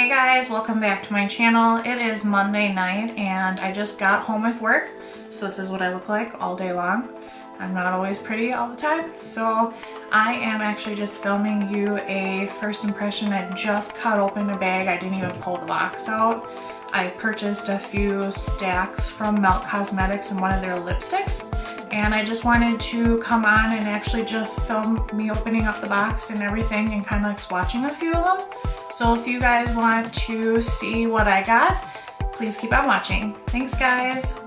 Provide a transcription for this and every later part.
Hey guys, welcome back to my channel. It is Monday night and I just got home with work, so this is what I look like all day long. I'm not always pretty all the time, so I am actually just filming you a first impression. I just cut open a bag. I didn't even pull the box out. I purchased a few stacks from Melt Cosmetics and one of their lipsticks, and I just wanted to come on and actually just film me opening up the box and everything and kind of like swatching a few of them. So if you guys want to see what I got, please keep on watching. Thanks guys.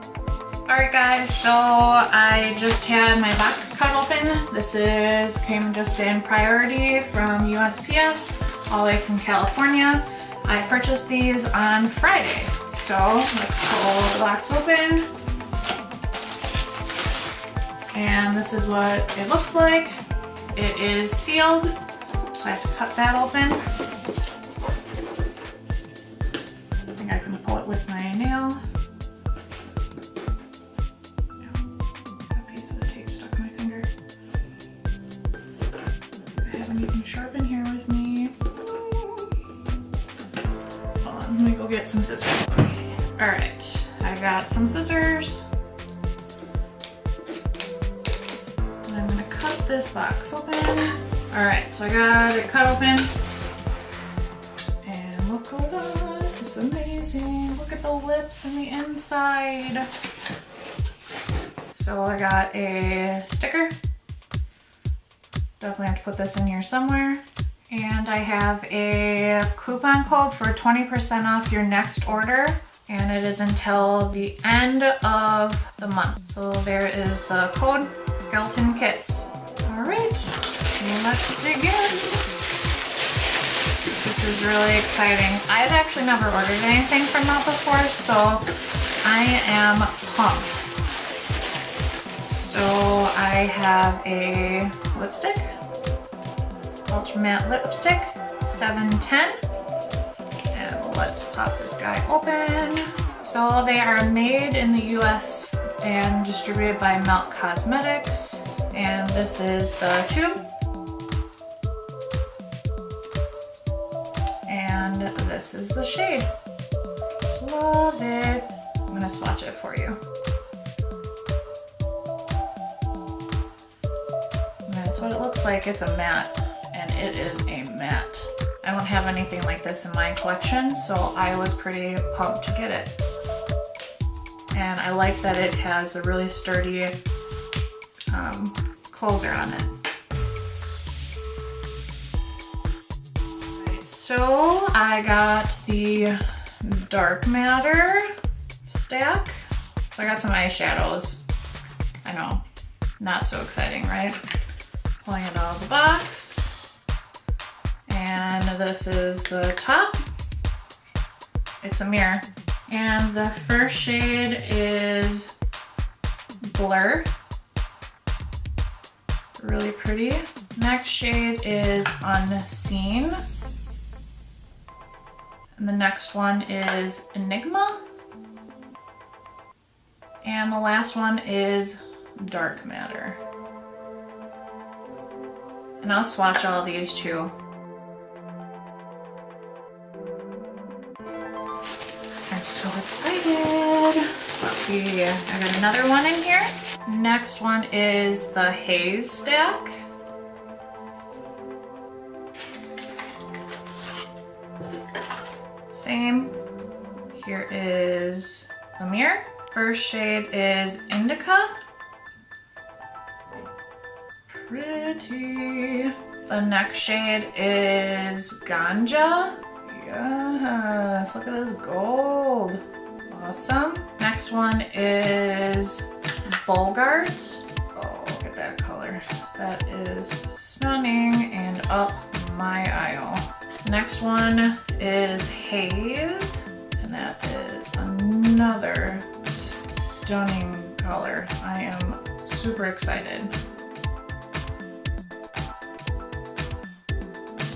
Alright guys, so I just had my box cut open. This came just in priority from USPS, all the way from California. I purchased these on Friday. So let's pull the box open. And this is what it looks like. It is sealed, so I have to cut that open. I think I can pull it with my nail. A piece of the tape stuck in my finger. I have anything sharp in here with me. Hold on, let me go get some scissors. Alright, I got some scissors. I'm gonna cut this box open. Alright, so I got it cut open. And look at this, this is amazing. Look at the lips and the inside. So I got a sticker. Definitely have to put this in here somewhere. And I have a coupon code for 20% off your next order. And it is until the end of the month. So there is the code, Skeleton Kiss. All right, let's dig in. This is really exciting. I've actually never ordered anything from Melt before, so I am pumped. So I have a lipstick, Ultra Matte Lipstick, 710. And let's pop this guy open. So they are made in the US and distributed by Melt Cosmetics. And this is the tube. And this is the shade. Love it. I'm gonna swatch it for you. And that's what it looks like. It's a matte, and it is a matte. I don't have anything like this in my collection, so I was pretty pumped to get it. And I like that it has a really sturdy closer on it. Right, so I got the dark matter stack. So I got some eyeshadows. I know, not so exciting, right? Pulling it out of the box. And this is the top. It's a mirror. And the first shade is Blur. Really pretty. Next shade is Unseen. And the next one is Enigma. And the last one is Dark Matter. And I'll swatch all these too. I'm so excited. Let's see, I got another one in here. Next one is the HAZE stack. Same. Here is the mirror. First shade is Indica. Pretty. The next shade is Ganja. Yes, look at this gold. Awesome. Next one is Bogart. Oh, look at that color. That is stunning and up my aisle. Next one is HAZE, and that is another stunning color. I am super excited.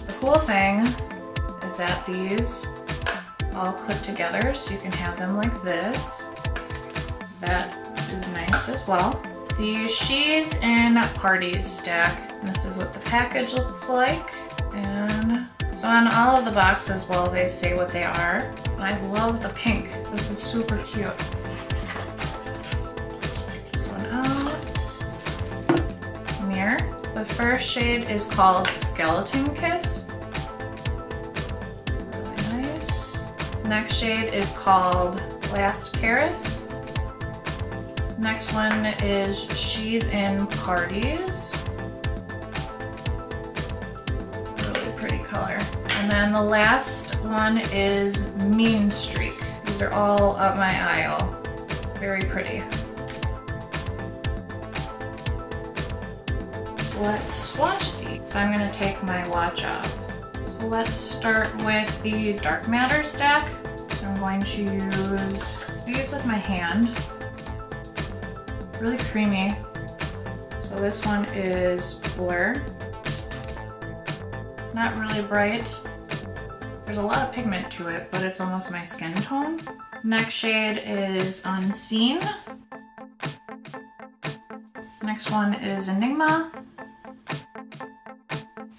The cool thing is that these all clip together so you can have them like this. That is nice as well. The SHES and Parties stack. And this is what the package looks like. And So on all of the boxes, well, they say what they are. And I love the pink. This is super cute. Check this one out. Mirror. The first shade is called Skeleton Kiss. Really nice. Next shade is called Last Caress. Next one is She's in Parties. Really pretty color. And then the last one is Mean Streak. These are all up my aisle. Very pretty. Let's swatch these. So I'm gonna take my watch off. So let's start with the Dark Matter stack. So I'm going to use these with my hand. Really creamy. So this one is Blur. Not really bright. There's a lot of pigment to it, but it's almost my skin tone. Next shade is Unseen. Next one is Enigma.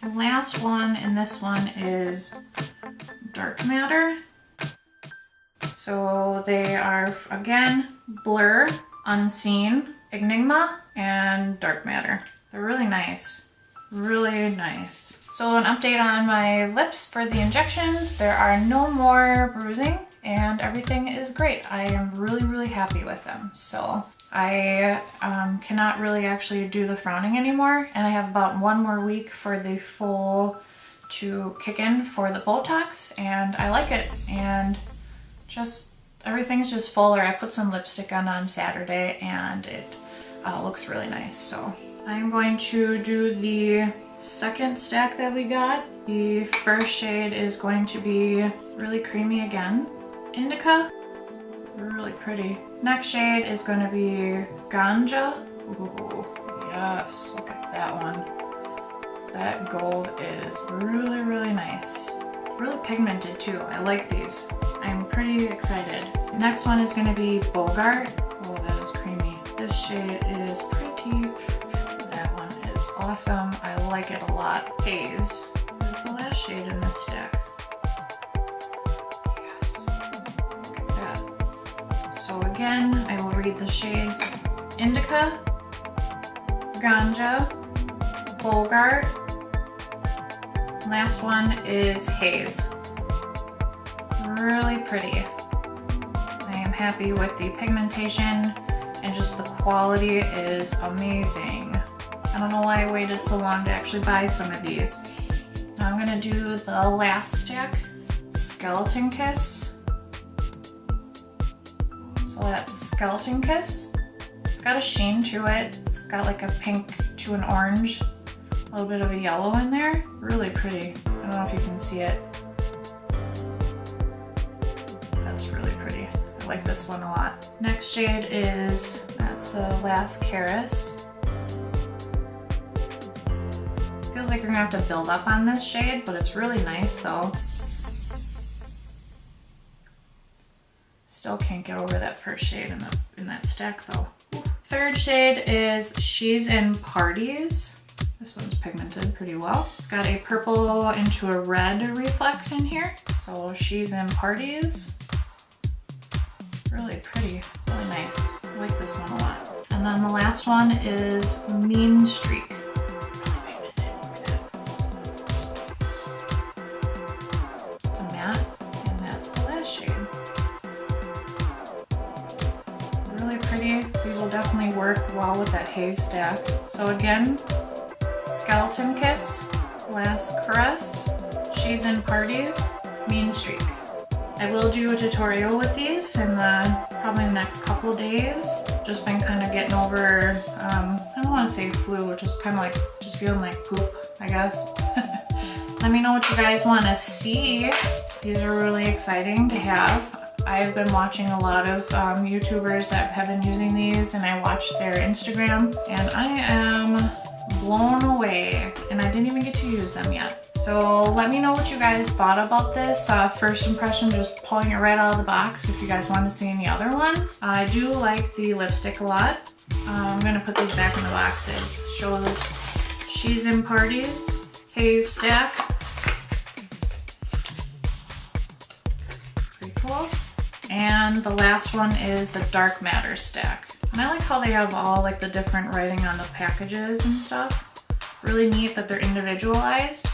The last one in this one is Dark Matter. So they are, again, Blur, Unseen, Enigma, and Dark Matter. They're really nice. Really nice. So an update on my lips for the injections. There are no more bruising and everything is great. I am really happy with them. So I cannot really actually do the frowning anymore, and I have about 1 more week for the full to kick in for the Botox, and I like it. And just everything's just fuller. I put some lipstick on Saturday and it looks really nice. So I'm going to do the second stack that we got. The first shade is going to be really creamy again. Indica, really pretty. Next shade is going to be Ganja. Ooh, yes, look at that one. That gold is really nice. Really pigmented too. I like these. I'm pretty excited. Next one is going to be Bogart. Oh, that is creamy. This shade is pretty. That one is awesome. I like it a lot. HAZE is the last shade in this stack. Yes. Look at that. So again, I will read the shades. Indica, Ganja, Bogart. Last one is HAZE. Really pretty. I am happy with the pigmentation, and just the quality is amazing. I don't know why I waited so long to actually buy some of these. Now I'm gonna do the last stack, Skeleton Kiss. So that's Skeleton Kiss. It's got a sheen to it. It's got like a pink to an orange. A little bit of a yellow in there. Really pretty. I don't know if you can see it. That's really pretty. I like this one a lot. Next shade is, that's the Last Caress. Feels like you're gonna have to build up on this shade, but it's really nice though. Still can't get over that first shade in that stack though. Third shade is She's in Parties. This one's pigmented pretty well. It's got a purple into a red reflect in here. So She's in Parties. Really pretty, really nice. I like this one a lot. And then the last one is Mean Streak. It's a matte, and that's the last shade. Really pretty. These will definitely work well with that HAZE stack. So again, Skeleton Kiss, Last Caress, She's in Parties, Mean Streak. I will do a tutorial with these in probably the next couple of days. Just been kind of getting over, I don't want to say flu, just kind of like, just feeling like poop, I guess. Let me know what you guys want to see. These are really exciting to have. I've been watching a lot of YouTubers that have been using these, and I watched their Instagram, and I am blown away, and I didn't even get to use them yet. So let me know what you guys thought about this. First impression, just pulling it right out of the box. If you guys want to see any other ones. I do like the lipstick a lot. I'm gonna put these back in the boxes. Show She's in Parties, HAZE stack, And the last one is the Dark Matter stack. And I like how they have all like the different writing on the packages and stuff. Really neat that they're individualized.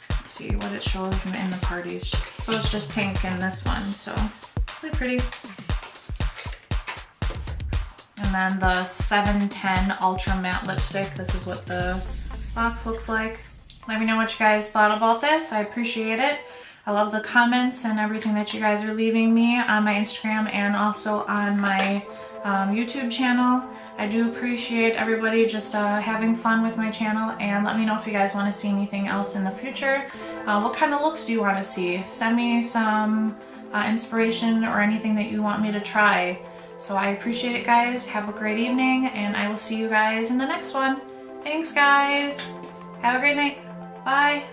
Let's see what it shows in the parties. So it's just pink in this one, so really pretty. And then the 710 Ultra Matte Lipstick. This is what the box looks like. Let me know what you guys thought about this. I appreciate it. I love the comments and everything that you guys are leaving me on my Instagram and also on my YouTube channel. I do appreciate everybody just having fun with my channel, and let me know if you guys want to see anything else in the future. What kind of looks do you want to see? Send me some inspiration or anything that you want me to try. So I appreciate it, guys. Have a great evening, and I will see you guys in the next one. Thanks, guys. Have a great night. Bye.